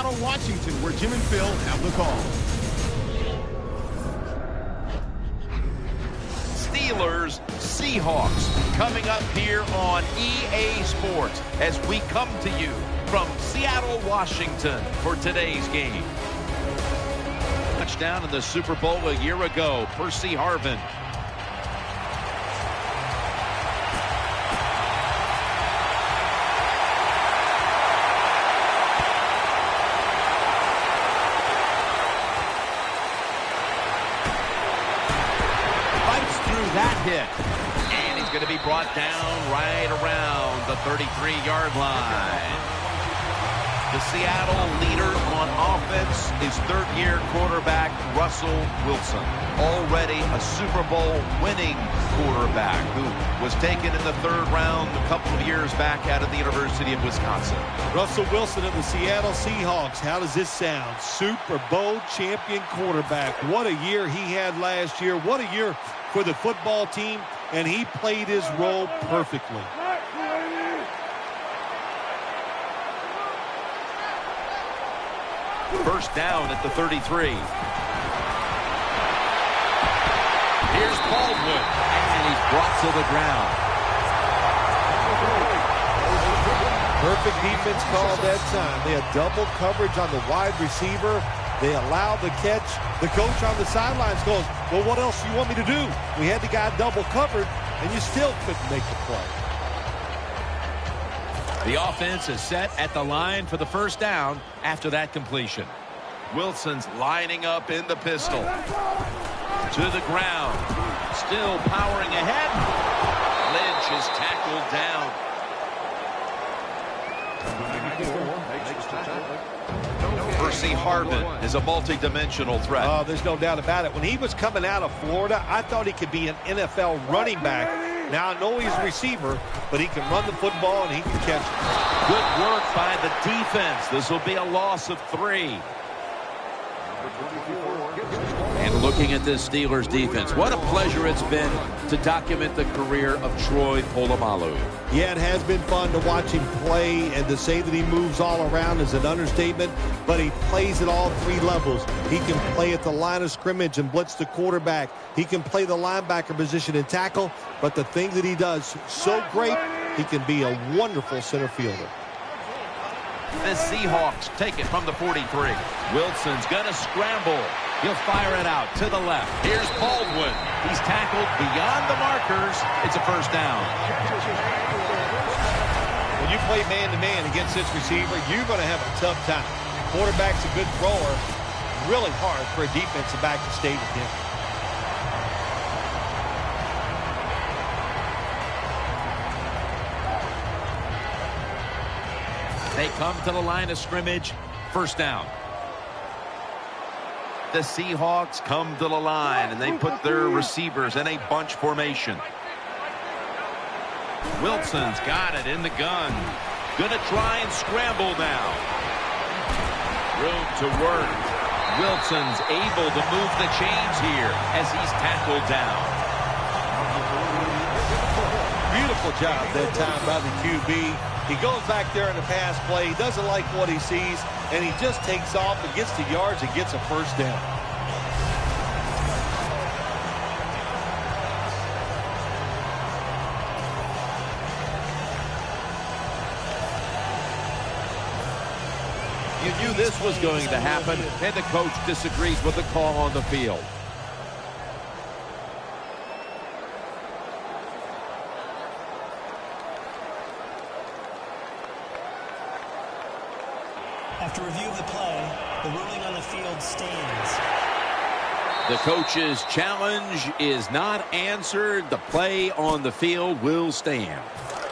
Seattle, Washington, where Jim and Phil have the call. Steelers, Seahawks, coming up here on EA Sports as we come to you from Seattle, Washington for today's game. Touchdown in the Super Bowl a year ago, Percy Harvin. That hit, and he's going to be brought down right around the 33-yard line. The Seattle leader on offense is third-year quarterback Russell Wilson, already a Super Bowl winning quarterback who was taken in the third round a couple of years back out of the University of Wisconsin. Russell Wilson of the Seattle Seahawks. How does this sound? Super Bowl champion quarterback. What a year he had last year. What a year for the football team, and he played his role perfectly. First down at the 33. Here's Baldwin, and he's brought to the ground. Perfect defense call that time. They had double coverage on the wide receiver. They allowed the catch. The coach on the sidelines goes, well, what else do you want me to do? We had the guy double covered, and you still couldn't make the play. The offense is set at the line for the first down after that completion. Wilson's lining up in the pistol. To the ground. Still powering ahead. Lynch is tackled down. Percy Harvin is a multi-dimensional threat. Oh, there's no doubt about it. When he was coming out of Florida, I thought he could be an NFL running back. Now, I know he's a receiver, but he can run the football and he can catch it. Good work by the defense. This will be a loss of 3. And looking at this Steelers defense, what a pleasure it's been to document the career of Troy Polamalu. Yeah, it has been fun to watch him play, and to say that he moves all around is an understatement, but he plays at all 3 levels. He can play at the line of scrimmage and blitz the quarterback. He can play the linebacker position and tackle, but the thing that he does so great, he can be a wonderful center fielder. The Seahawks take it from the 43. Wilson's going to scramble. He'll fire it out to the left. Here's Baldwin. He's tackled beyond the markers. It's a first down. When you play man-to-man against this receiver, you're going to have a tough time. Quarterback's a good thrower. Really hard for a defensive back to stay with him. They come to the line of scrimmage. First down. The Seahawks come to the line, and they put their receivers in a bunch formation. Wilson's got it in the gun. Gonna try and scramble now. Room to work. Wilson's able to move the chains here as he's tackled down. Beautiful job that time by the QB. He goes back there in the pass play. He doesn't like what he sees, and he just takes off and gets the yards and gets a first down. You knew this was going to happen, and the coach disagrees with the call on the field. After review of the play, the ruling on the field stands. The coach's challenge is not answered. The play on the field will stand.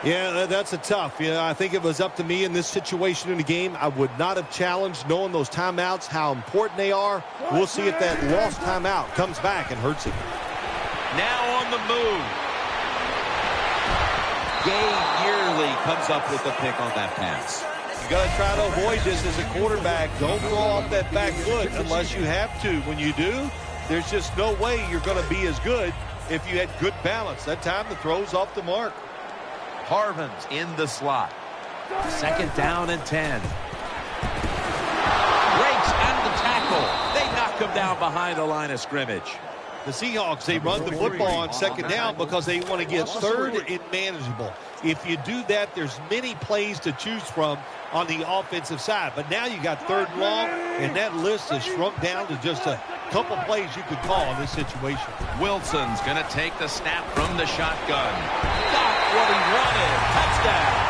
Yeah, that's a tough. Yeah, I think it was up to me in this situation in the game. I would not have challenged, knowing those timeouts, how important they are. We'll see if that lost timeout comes back and hurts him. Now on the move. Gay Yearly comes up with the pick on that pass. You got to try to avoid this as a quarterback. Don't throw off that back foot unless you have to. When you do, there's just no way you're going to be as good if you had good balance. That time the throw's off the mark. Harvin's in the slot. Second down and 10. him down behind the line of scrimmage. The Seahawks, they run the football on second down because they want to get third and manageable. If you do that, there's many plays to choose from on the offensive side. But now you got third and long, and that list has shrunk down to just a couple plays you could call in this situation. Wilson's going to take the snap from the shotgun. Got what he wanted. Touchdown.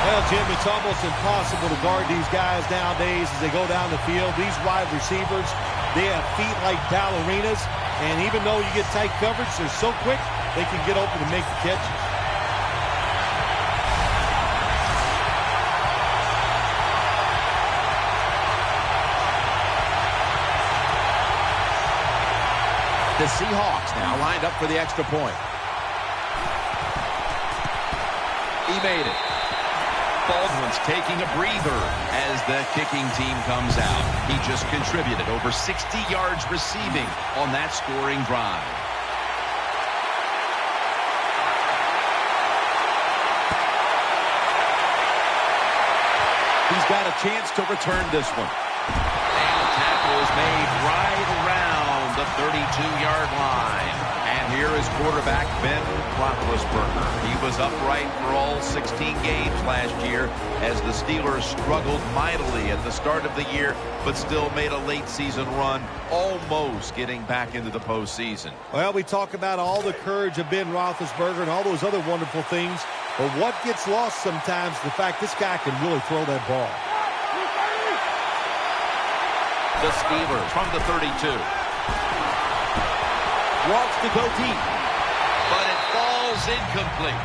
Well, Jim, it's almost impossible to guard these guys nowadays as they go down the field. These wide receivers, they have feet like ballerinas, and even though you get tight coverage, they're so quick, they can get open and make the catches. The Seahawks now lined up for the extra point. He made it. Baldwin's taking a breather as the kicking team comes out. He just contributed over 60 yards receiving on that scoring drive. He's got a chance to return this one. And tackle is made right around the 32-yard line. And here is quarterback Ben Roethlisberger. He was upright for all 16 games last year as the Steelers struggled mightily at the start of the year, but still made a late season run, almost getting back into the postseason. Well, we talk about all the courage of Ben Roethlisberger and all those other wonderful things, but what gets lost sometimes is the fact this guy can really throw that ball. The Steelers from the 32. Wants to go deep, but it falls incomplete.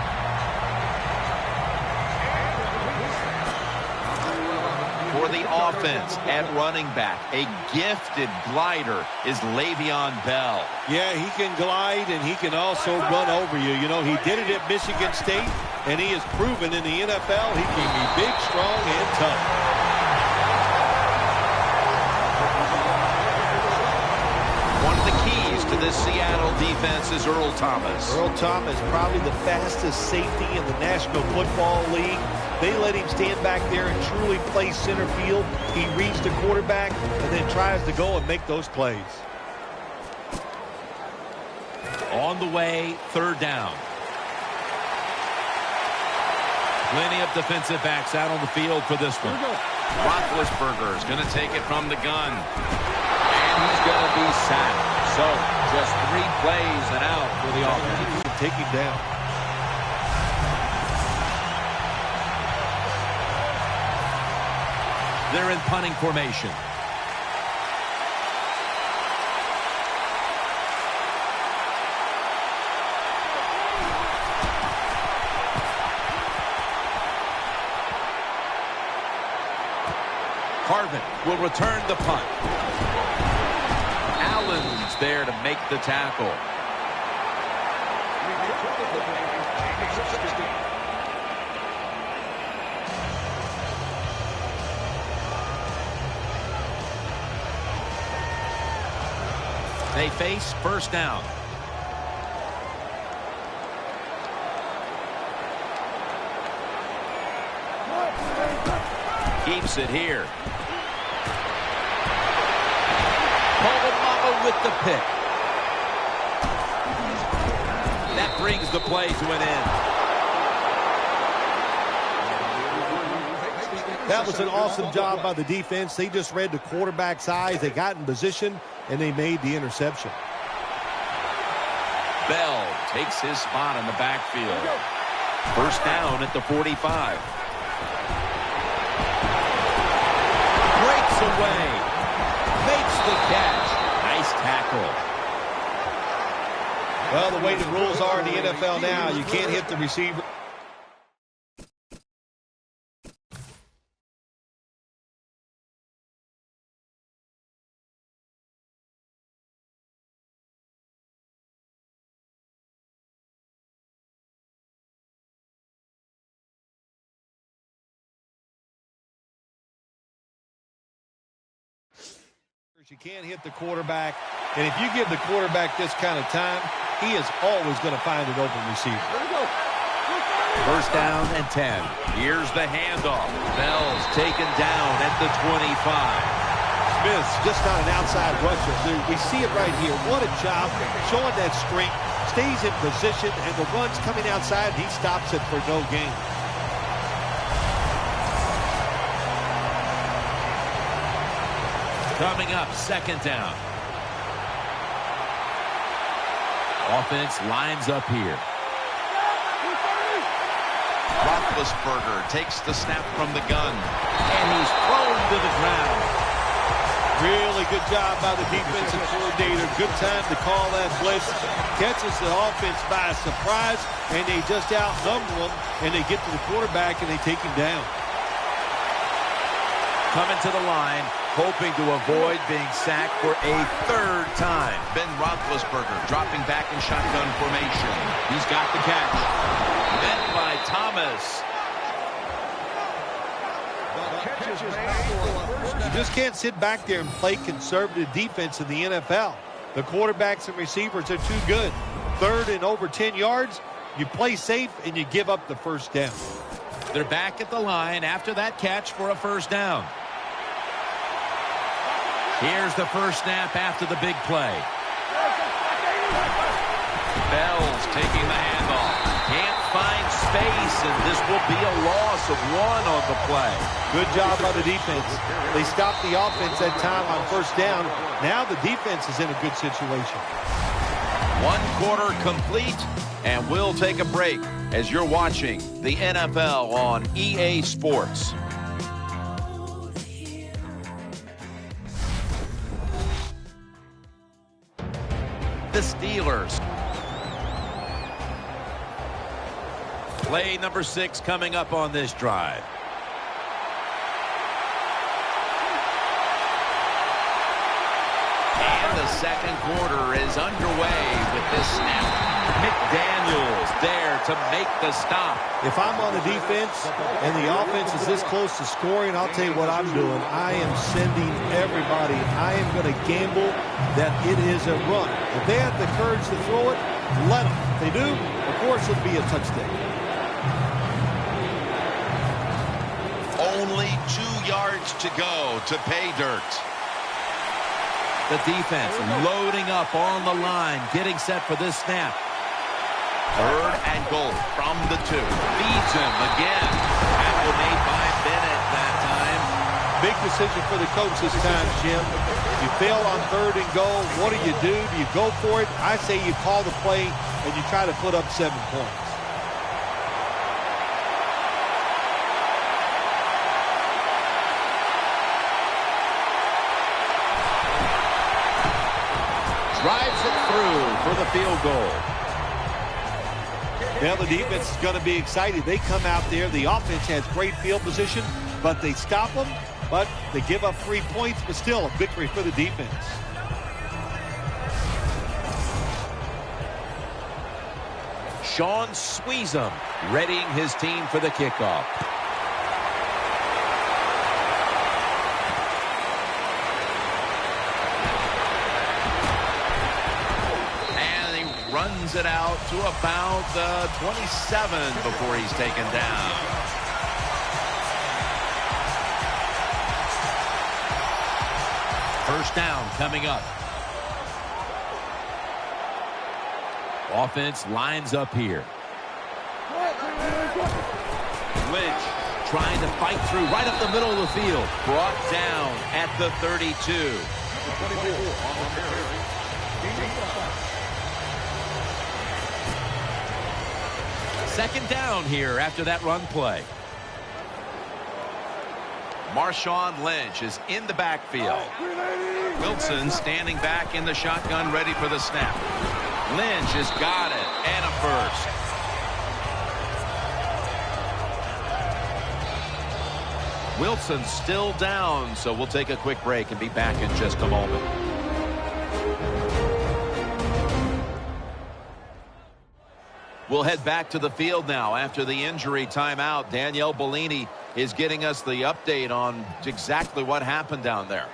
For the offense at running back, a gifted glider is Le'Veon Bell. Yeah, he can glide and he can also run over you. You know, he did it at Michigan State, and he has proven in the NFL he can be big, strong, and tough. One of the keys to this Seattle defense is Earl Thomas. Earl Thomas, probably the fastest safety in the National Football League. They let him stand back there and truly play center field. He reads the quarterback and then tries to go and make those plays. On the way, third down. Plenty of defensive backs out on the field for this one. Roethlisberger is going to take it from the gun. And he's going to be sacked. So, just 3 plays and out for the offense. Take him down. They're in punting formation. Harvin will return the punt. Allen's there to make the tackle. They face first down. Keeps it here. Palomaro with the pick. That brings the play to an end. That was an awesome job by the defense. They just read the quarterback's eyes. They got in position, and they made the interception. Bell takes his spot in the backfield. First down at the 45. Breaks away. Makes the catch. Nice tackle. Well, the way the rules are in the NFL now, you can't hit the receiver. You can't hit the quarterback, and if you give the quarterback this kind of time, he is always going to find an open receiver. First down and 10. Here's the handoff. Bell's taken down at the 25. Smith's just not an outside rusher. We see it right here. What a job showing that strength. Stays in position, and the run's coming outside. He stops it for no gain. Coming up, second down. Offense lines up here. Roethlisberger takes the snap from the gun, and he's thrown to the ground. Really good job by the defensive coordinator. Good time to call that blitz. Catches the offense by surprise, and they just outnumber them, and they get to the quarterback, and they take him down. Coming to the line, hoping to avoid being sacked for a third time. Ben Roethlisberger dropping back in shotgun formation. He's got the catch. Met by Thomas. You just can't sit back there and play conservative defense in the NFL. The quarterbacks and receivers are too good. Third and over 10 yards, you play safe and you give up the first down. They're back at the line after that catch for a first down. Here's the first snap after the big play. Bell's taking the handoff. Can't find space, and this will be a loss of 1 on the play. Good job by the defense. They stopped the offense that time on first down. Now the defense is in a good situation. 1 quarter complete, and we'll take a break as you're watching the NFL on EA Sports. The Steelers. Play number 6 coming up on this drive. And the second quarter is underway with this snap. McDaniels there to make the stop. If I'm on the defense and the offense is this close to scoring, I'll tell you what I'm doing. I am sending everybody. I am going to gamble that it is a run. If they have the courage to throw it, let them. If they do, of course it'll be a touchdown. Only 2 yards to go to pay dirt. The defense loading up on the line, getting set for this snap. Third and goal from the 2. Feeds him again. Tackle made by Bennett that time. Big decision for the coach this time, Jim. You fail on third and goal. What do? Do you go for it? I say you call the play and you try to put up 7 points. Drives it through for the field goal. Now the defense is going to be excited. They come out there. The offense has great field position, but they stop them. But they give up 3 points, but still a victory for the defense. Sean Sweezum readying his team for the kickoff. Runs it out to about 27 before he's taken down. First down coming up. Offense lines up here. Lynch trying to fight through right up the middle of the field. Brought down at the 32. Second down here after that run play. Marshawn Lynch is in the backfield. Wilson standing back in the shotgun ready for the snap. Lynch has got it and a first. Wilson still down, so we'll take a quick break and be back in just a moment. We'll head back to the field now after the injury timeout. Danielle Bellini is getting us the update on exactly what happened down there.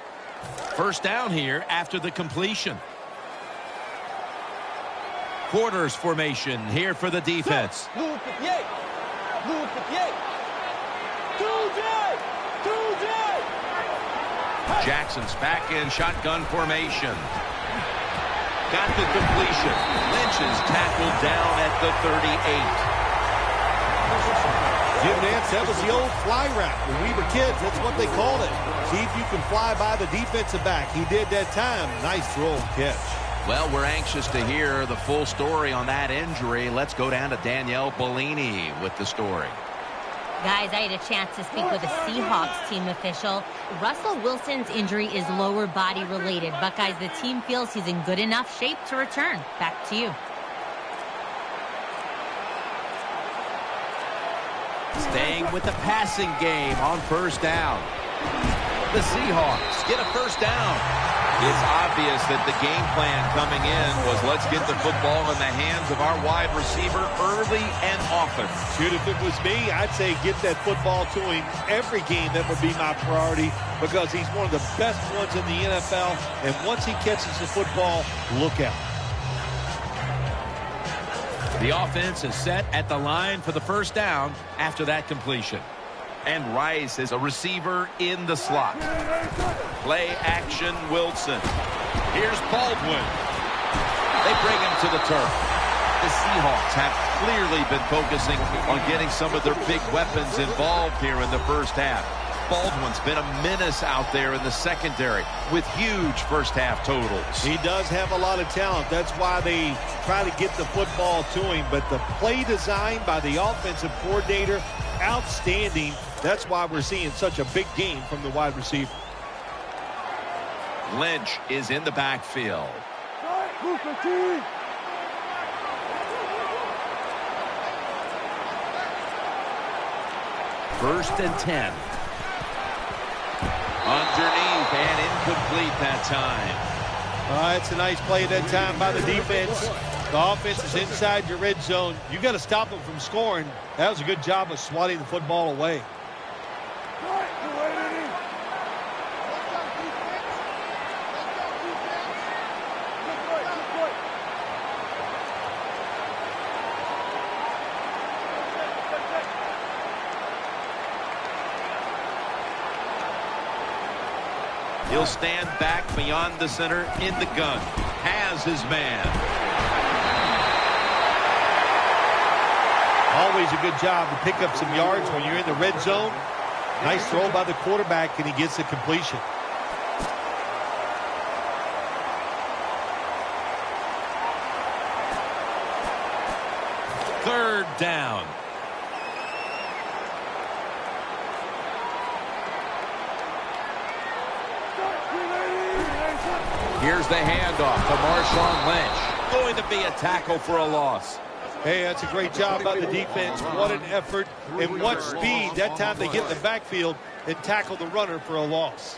First down here after the completion. Quarters formation here for the defense. Jackson's back in shotgun formation. Got the completion. Lynch is tackled down at the 38. Jim Nance, that was the old fly route. When we were kids, that's what they called it. See if you can fly by the defensive back. He did that time. Nice throw and catch. Well, we're anxious to hear the full story on that injury. Let's go down to Danielle Bellini with the story. Guys, I had a chance to speak with a Seahawks team official. Russell Wilson's injury is lower body related. But, guys, the team feels he's in good enough shape to return. Back to you. Staying with the passing game on first down. The Seahawks get a first down. It's obvious that the game plan coming in was let's get the football in the hands of our wide receiver early and often. Shoot, if it was me, I'd say get that football to him every game. That would be my priority because he's one of the best ones in the NFL. And once he catches the football, look out. The offense is set at the line for the first down after that completion. And Rice is a receiver in the slot. Play action Wilson. Here's Baldwin. They bring him to the turf. The Seahawks have clearly been focusing on getting some of their big weapons involved here in the first half. Baldwin's been a menace out there in the secondary with huge first half totals. He does have a lot of talent. That's why they try to get the football to him. But the play design by the offensive coordinator, outstanding. That's why we're seeing such a big game from the wide receiver. Lynch is in the backfield. First and 10. Underneath and incomplete that time. It's a nice play that time by the defense. The offense is inside your red zone. You got to stop them from scoring. That was a good job of swatting the football away. He'll stand back beyond the center in the gun. Has his man. Always a good job to pick up some yards when you're in the red zone. Nice throw by the quarterback, and he gets the completion. Third down. Here's the handoff to Marshawn Lynch. Going to be a tackle for a loss. Hey, that's a great job by the defense. What an effort and what speed. That time they get in the backfield and tackle the runner for a loss.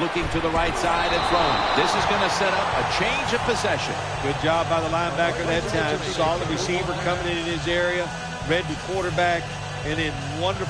Looking to the right side and throwing. This is going to set up a change of possession. Good job by the linebacker that time. Saw the receiver coming in his area, read the quarterback, and then wonderful